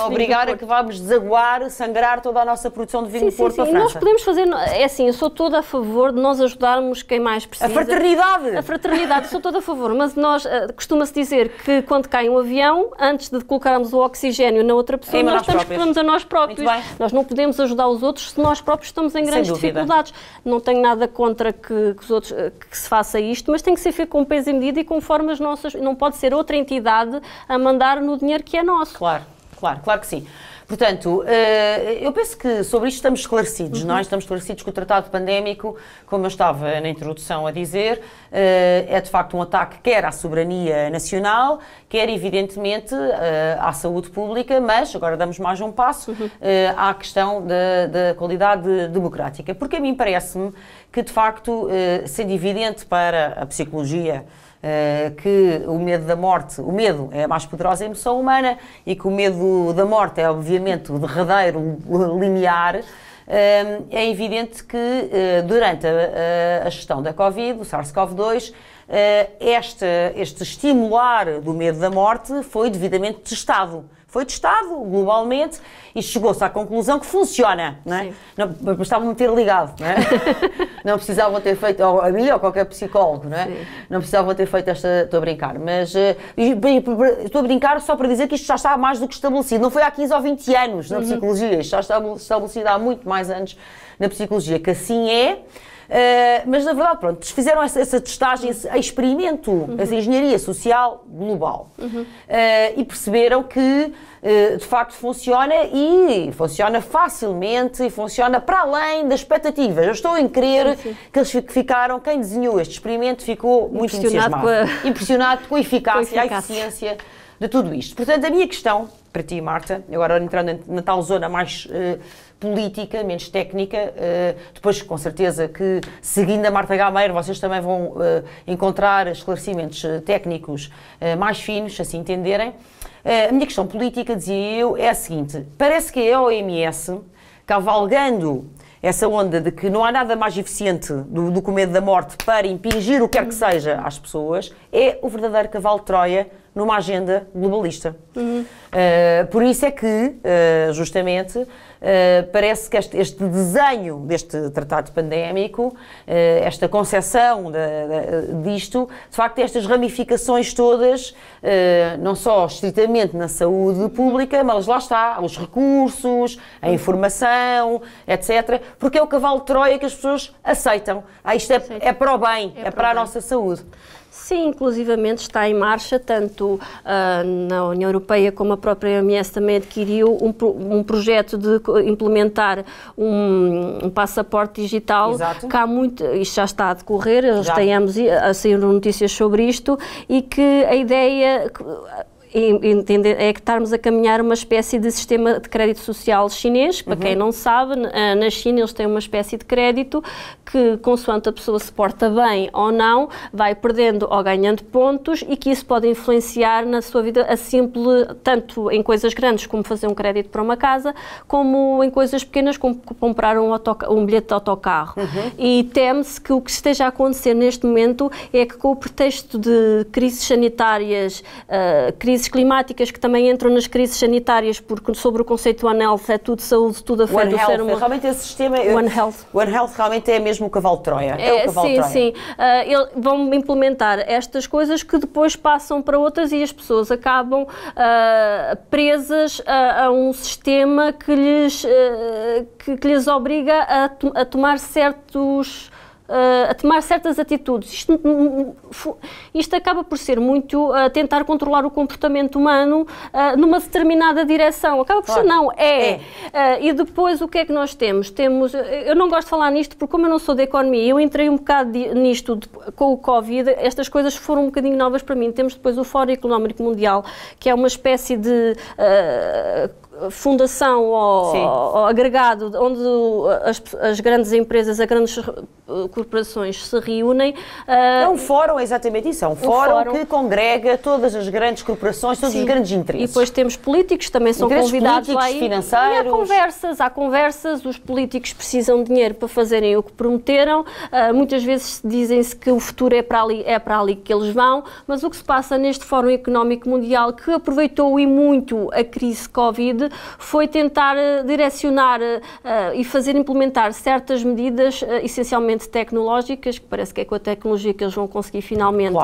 obrigar a que vamos desaguar, sangrar toda a nossa produção de vinho do Porto para a França. Nós podemos fazer, é assim, eu sou toda a favor de nós ajudarmos quem mais precisa. A fraternidade! A fraternidade, sou toda a favor, mas nós, costuma-se dizer que quando cai um avião, antes de colocarmos o oxigênio na outra pessoa, nós estamos expondo a nós próprios. Nós não podemos ajudar os outros se nós próprios estamos em grandes dificuldades. Não tenho nada contra que se faça isto, mas tem que ser feito com peso e medida e com formas nossas. Não pode ser outra entidade a mandar no dinheiro que é nosso. Claro que sim. Portanto, eu penso que sobre isto estamos esclarecidos, não é? Estamos esclarecidos que o tratado pandémico, como eu estava na introdução a dizer, é de facto um ataque quer à soberania nacional, quer evidentemente à saúde pública, mas agora damos mais um passo à questão da qualidade democrática. Porque a mim parece-me que de facto, sendo evidente para a psicologia, que o medo da morte, o medo é a mais poderosa emoção humana e que o medo da morte é obviamente o derradeiro limiar, é evidente que durante a gestão da Covid, do SARS-CoV-2, este estimular do medo da morte foi devidamente testado. Foi testado globalmente e chegou-se à conclusão que funciona, não é? Não, bastava-me ter ligado, não é? Não precisavam ter feito, ou a mim ou qualquer psicólogo, não é? Sim. Não precisavam ter feito estou a brincar, mas estou a brincar só para dizer que isto já está mais do que estabelecido. Não foi há 15 ou 20 anos na psicologia, isto já está estabelecido há muito mais anos na psicologia, que assim é. Mas na verdade, pronto, fizeram essa testagem, esse experimento, essa engenharia social global e perceberam que de facto funciona e funciona facilmente e funciona para além das expectativas. Eu estou em crer que eles ficaram, quem desenhou este experimento ficou muito entusiasmado, impressionado com a eficácia e a eficiência de tudo isto. Portanto, a minha questão para ti, Marta, agora entrando na tal zona mais política, menos técnica, depois com certeza que, seguindo a Marta Gameiro, vocês também vão encontrar esclarecimentos técnicos mais finos, assim entenderem. A minha questão política, dizia eu, é a seguinte: parece que a OMS, cavalgando essa onda de que não há nada mais eficiente do que o medo da morte para impingir o que quer que seja às pessoas, é o verdadeiro cavalo de Troia numa agenda globalista. Por isso é que, justamente, parece que este desenho deste tratado pandémico, esta concepção disto, de facto, estas ramificações todas, não só estritamente na saúde pública, mas lá está, os recursos, a informação, etc., porque é o cavalo de Troia que as pessoas aceitam. Isto é para o bem, é para a nossa saúde. Sim, inclusivamente está em marcha, tanto na União Europeia como a própria OMS também adquiriu um projeto de implementar um passaporte digital. Exato. Que há muito, isto já está a decorrer, estamos a sair notícias sobre isto, e que a ideia é que estarmos a caminhar uma espécie de sistema de crédito social chinês. Para quem não sabe, na China eles têm uma espécie de crédito que, consoante a pessoa se porta bem ou não, vai perdendo ou ganhando pontos, e que isso pode influenciar na sua vida tanto em coisas grandes como fazer um crédito para uma casa, como em coisas pequenas como comprar um bilhete de autocarro. E teme-se que o que esteja a acontecer neste momento é que, com o pretexto de crises sanitárias, crises climáticas, que também entram nas crises sanitárias, porque sobre o conceito One Health é tudo saúde, tudo afeta o ser humano. Realmente esse sistema, One Health realmente é mesmo o cavalo de Troia. Sim. Vão implementar estas coisas que depois passam para outras, e as pessoas acabam presas a um sistema que lhes obriga a tomar certos a tomar certas atitudes. Isto acaba por ser muito tentar controlar o comportamento humano numa determinada direção. Acaba por ser, não, e depois o que é que nós temos? Eu não gosto de falar nisto porque como eu não sou da economia, eu entrei um bocado nisto com o Covid, estas coisas foram um bocadinho novas para mim. Temos depois o Fórum Económico Mundial, que é uma espécie de fundação ou agregado onde as grandes empresas, as grandes corporações se reúnem. É um fórum, é exatamente isso, é um fórum que congrega todas as grandes corporações, todos os grandes interesses. E depois temos políticos, também são convidados lá. Financeiros. E há conversas, os políticos precisam de dinheiro para fazerem o que prometeram, muitas vezes dizem-se que o futuro é para ali que eles vão, mas o que se passa neste Fórum Económico Mundial, que aproveitou e muito a crise Covid, foi tentar direcionar e fazer implementar certas medidas, essencialmente tecnológicas, que parece que é com a tecnologia que eles vão conseguir finalmente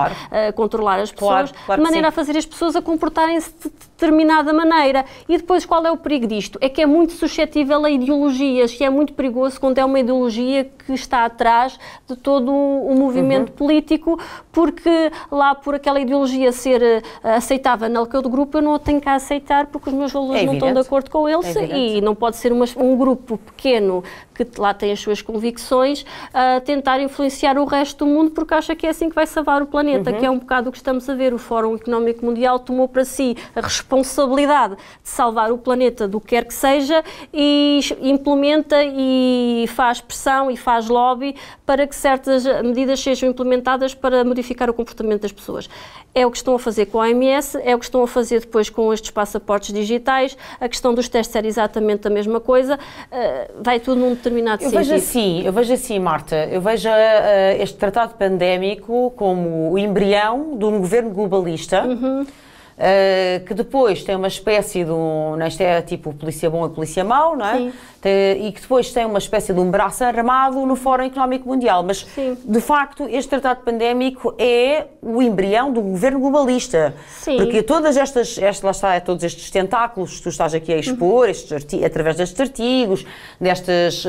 controlar as pessoas, de maneira a fazer as pessoas a comportarem-se de determinada maneira. E depois qual é o perigo disto? É que é muito suscetível a ideologias, e é muito perigoso quando é uma ideologia que está atrás de todo o movimento político, porque lá por aquela ideologia ser aceitável naquele grupo, eu não a tenho que aceitar porque os meus valores não estão de acordo com eles, e não pode ser um grupo pequeno que lá tem as suas convicções a tentar influenciar o resto do mundo porque acha que é assim que vai salvar o planeta, que é um bocado o que estamos a ver. O Fórum Económico Mundial tomou para si a responsabilidade de salvar o planeta do que quer que seja e implementa e faz pressão e faz lobby para que certas medidas sejam implementadas para modificar o comportamento das pessoas. É o que estão a fazer com a OMS, é o que estão a fazer depois com estes passaportes digitais, a questão dos testes era exatamente a mesma coisa, vai tudo num determinado sentido. Eu vejo assim, Marta, eu vejo este tratado pandémico como o embrião de um governo globalista, que depois tem uma espécie de isto é tipo polícia bom e polícia mau, não é? E que depois tem uma espécie de um braço armado no Fórum Económico Mundial, mas de facto este tratado pandémico é o embrião do governo globalista, porque todas lá está, todos estes tentáculos que tu estás aqui a expor, através destes artigos, destas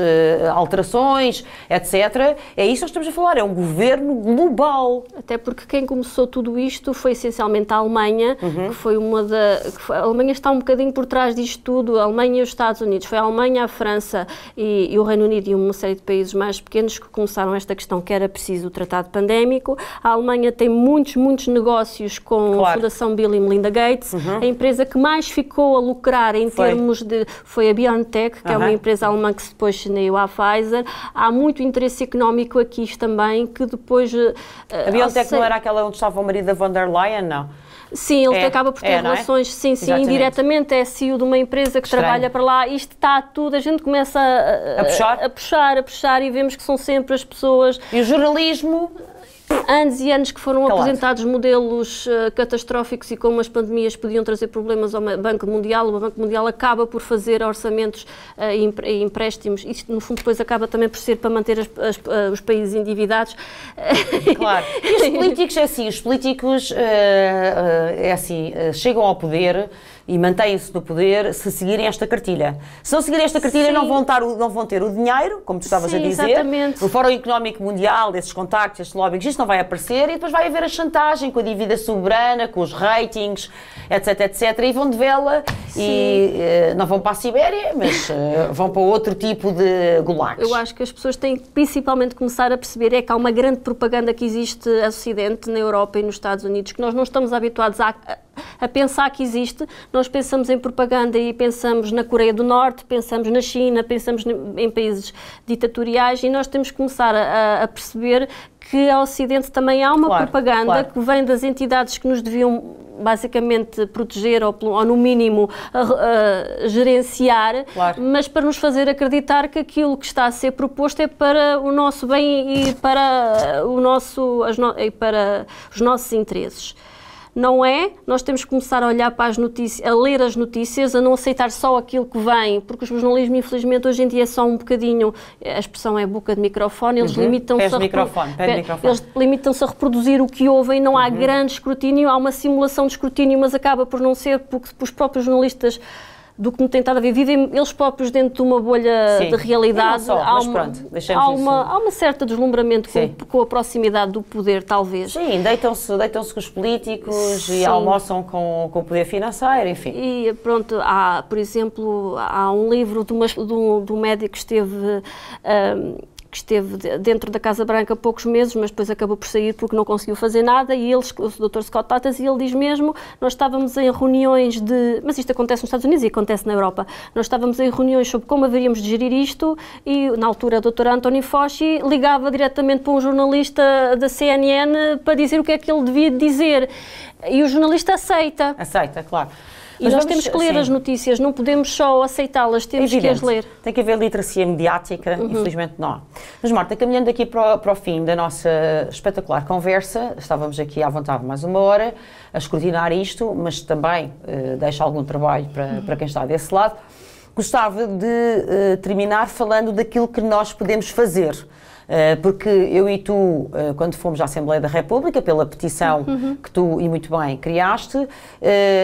alterações, etc., é isso que nós estamos a falar, é um governo global. Até porque quem começou tudo isto foi essencialmente a Alemanha, que foi a Alemanha está um bocadinho por trás disto tudo, a Alemanha e os Estados Unidos, foi a Alemanha, a França e o Reino Unido e uma série de países mais pequenos que começaram esta questão que era preciso o tratado pandémico. A Alemanha tem muitos negócios com a Fundação Bill e Melinda Gates. A empresa que mais ficou a lucrar em termos de... foi a BioNTech, que é uma empresa alemã que depois se uniu à Pfizer. Há muito interesse económico aqui também, que depois... A BioNTech não era aquela onde estava o marido da von der Leyen, não? Sim, ele acaba por ter relações, sim, indiretamente, é CEO de uma empresa que trabalha para lá, isto está tudo, a gente começa a puxar e vemos que são sempre as pessoas... E o jornalismo... Anos e anos que foram apresentados modelos catastróficos e como as pandemias podiam trazer problemas ao Banco Mundial. O Banco Mundial acaba por fazer orçamentos e empréstimos. Isto, no fundo, depois acaba também por ser para manter os países endividados. Claro. E os políticos, os políticos chegam ao poder e mantêm-se no poder se seguirem esta cartilha. Se não seguirem esta cartilha, não vão ter o dinheiro, como tu estavas a dizer. Exatamente. O Fórum Económico Mundial, esses contactos, estes lobbies, isto não vai aparecer e depois vai haver a chantagem com a dívida soberana, com os ratings, etc, e vão de vela e não vão para a Sibéria, mas vão para outro tipo de gulags. Eu acho que as pessoas têm que principalmente começar a perceber que há uma grande propaganda que existe no Ocidente, na Europa e nos Estados Unidos, que nós não estamos habituados a pensar que existe. Nós pensamos em propaganda e pensamos na Coreia do Norte, pensamos na China, pensamos em países ditatoriais e nós temos que começar a perceber que ao Ocidente também há uma propaganda que vem das entidades que nos deviam basicamente proteger ou no mínimo gerenciar, mas para nos fazer acreditar que aquilo que está a ser proposto é para o nosso bem e para os nossos interesses. Não é, nós temos que começar a olhar para as notícias, a ler as notícias, a não aceitar só aquilo que vem, porque o jornalismo, infelizmente, hoje em dia é só um bocadinho, a expressão é boca de microfone, eles limitam-se a reproduzir o que ouvem, não há grande escrutínio, há uma simulação de escrutínio, mas acaba por não ser, porque os próprios jornalistas do que me tem estado a ver. Vivem eles próprios dentro de uma bolha de realidade. Só, há uma certa deslumbramento com a proximidade do poder, talvez. Sim, deitam-se com os políticos e almoçam com o poder financeiro, enfim. E pronto, por exemplo, há um livro de um médico que esteve dentro da Casa Branca há poucos meses, mas depois acabou por sair porque não conseguiu fazer nada, e ele, o Dr. Scott Tatas, e ele diz mesmo, nós estávamos em reuniões mas isto acontece nos Estados Unidos e acontece na Europa, nós estávamos em reuniões sobre como haveríamos de gerir isto, e na altura o Dr. Anthony Fauci ligava diretamente para um jornalista da CNN para dizer o que é que ele devia dizer, e o jornalista aceita. Aceita, claro. E nós temos que ler as notícias, não podemos só aceitá-las, temos que as ler. Tem que haver literacia mediática, infelizmente não há. Mas Marta, caminhando aqui para o fim da nossa espetacular conversa, estávamos aqui à vontade mais uma hora a escrutinar isto, mas também deixo algum trabalho para quem está desse lado. Gostava de terminar falando daquilo que nós podemos fazer. Porque eu e tu, quando fomos à Assembleia da República, pela petição que tu, e muito bem, criaste,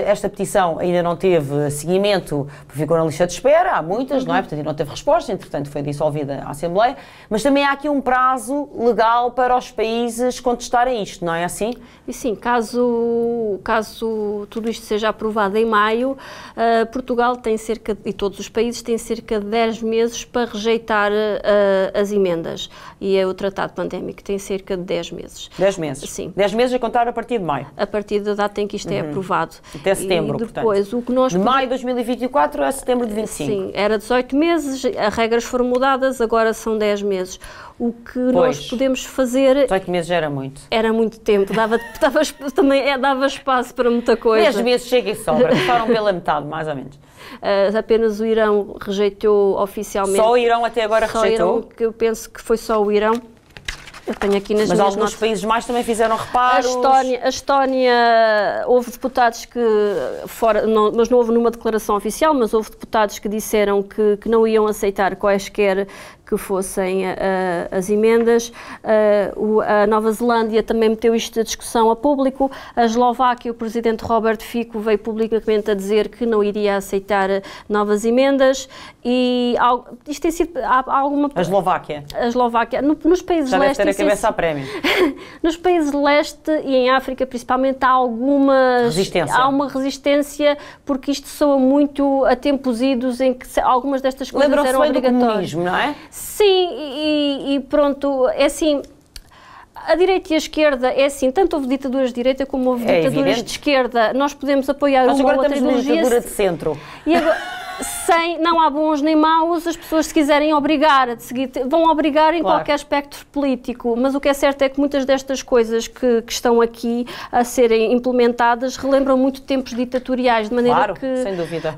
esta petição ainda não teve seguimento, porque ficou na lista de espera, há muitas, não é? Portanto, não teve resposta, entretanto foi dissolvida a Assembleia, mas também há aqui um prazo legal para os países contestarem isto, não é assim? E sim, caso tudo isto seja aprovado em maio, Portugal tem e todos os países têm cerca de 10 meses para rejeitar as emendas. E o tratado pandémico tem cerca de 10 meses. 10 meses? Sim. 10 meses a contar a partir de maio? A partir da data em que isto é aprovado. Até setembro, e depois, portanto. De maio de 2024 a setembro de 25. Sim, era 18 meses, as regras foram mudadas, agora são 10 meses. O que nós podemos fazer... 18 meses já era muito. Era muito tempo, dava espaço para muita coisa. 10 meses chega e sobra, passaram pela metade, mais ou menos. Apenas o Irão rejeitou oficialmente. Só o Irão até agora rejeitou? Irão, que eu penso que foi só o Irão. Eu tenho aqui nas Mas minhas alguns países mais também fizeram reparos? A Estónia, houve deputados que, mas não houve numa declaração oficial, mas houve deputados que disseram que não iam aceitar quaisquer que fossem as emendas. A Nova Zelândia também meteu isto à discussão a público. A Eslováquia, o presidente Robert Fico veio publicamente a dizer que não iria aceitar novas emendas. E isto tem sido alguma... A Eslováquia? A Eslováquia. Nos países já leste... deve ter a cabeça a prémio. Nos países de leste e em África, principalmente, há uma resistência, porque isto soa muito a tempos idos em que algumas destas coisas eram obrigatórias. Lembram-se do comunismo, não é? Sim, e pronto, é assim, a direita e a esquerda, é assim, tanto houve ditaduras de direita como houve ditaduras de esquerda, nós podemos apoiar uma ou outra ideologia. Nós agora estamos numa ditadura de centro. E agora, não há bons nem maus, as pessoas se quiserem obrigar, vão obrigar em qualquer aspecto político, mas o que é certo é que muitas destas coisas que estão aqui a serem implementadas relembram muito tempos ditatoriais, de maneira que... sem dúvida.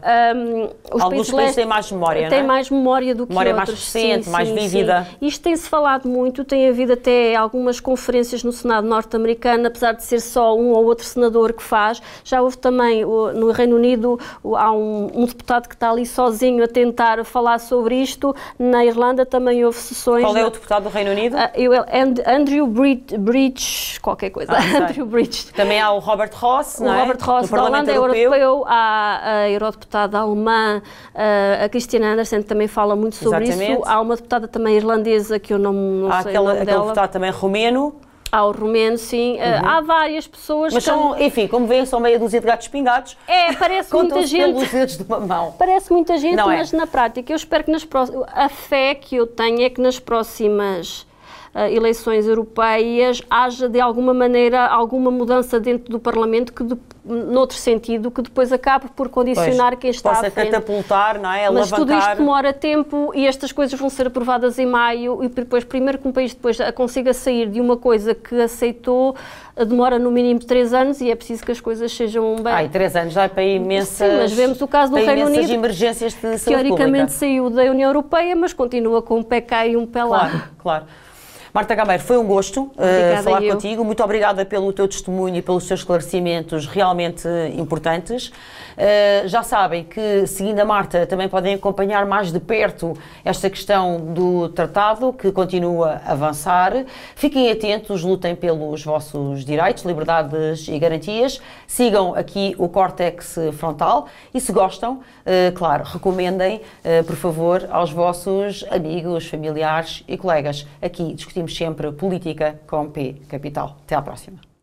Alguns países têm mais memória, têm mais memória do que outros. Mais recente, mais vívida. Sim. Isto tem-se falado muito, tem havido até algumas conferências no Senado norte-americano, apesar de ser só um ou outro senador que faz. Já houve também, no Reino Unido, há um deputado que está ali sozinho a tentar falar sobre isto. Na Irlanda também houve sessões... Qual é o deputado do Reino Unido? Andrew Bridge, qualquer coisa. Andrew Bridge. Também há o Robert Ross, não é? O Robert Ross da Holanda é europeu. Há a eurodeputada alemã, a Christiane Andersen, que também fala muito sobre isso. Há uma deputada também irlandesa, que eu não sei o nome dela. Aquele deputado também romeno. Há o romeno, sim. Há várias pessoas mas são, enfim, como veem, são meia dúzia de gatos pingados. Parece muita gente. Pelos dedos de uma mão. Parece muita gente, mas na prática, eu espero que a fé que eu tenho é que nas próximas eleições europeias haja de alguma maneira alguma mudança dentro do Parlamento noutro sentido, que depois acabe por condicionar quem está à frente. Possa catapultar, não é? Mas tudo isto demora tempo e estas coisas vão ser aprovadas em maio e depois, primeiro que um país depois consiga sair de uma coisa que aceitou, demora no mínimo 3 anos e é preciso que as coisas sejam bem... E 3 anos já é para imensas... Sim, mas vemos o caso do Reino Unido, emergências de saúde teoricamente pública. Saiu da União Europeia, mas continua com um pé cá e um pé lá. Claro. Marta Gameiro, foi um gosto falar contigo. Muito obrigada pelo teu testemunho e pelos teus esclarecimentos realmente importantes. Já sabem que, seguindo a Marta, também podem acompanhar mais de perto esta questão do tratado, que continua a avançar. Fiquem atentos, lutem pelos vossos direitos, liberdades e garantias. Sigam aqui o Córtex Frontal e, se gostam, claro, recomendem, por favor, aos vossos amigos, familiares e colegas. Aqui discutimos sempre política com P capital. Até à próxima.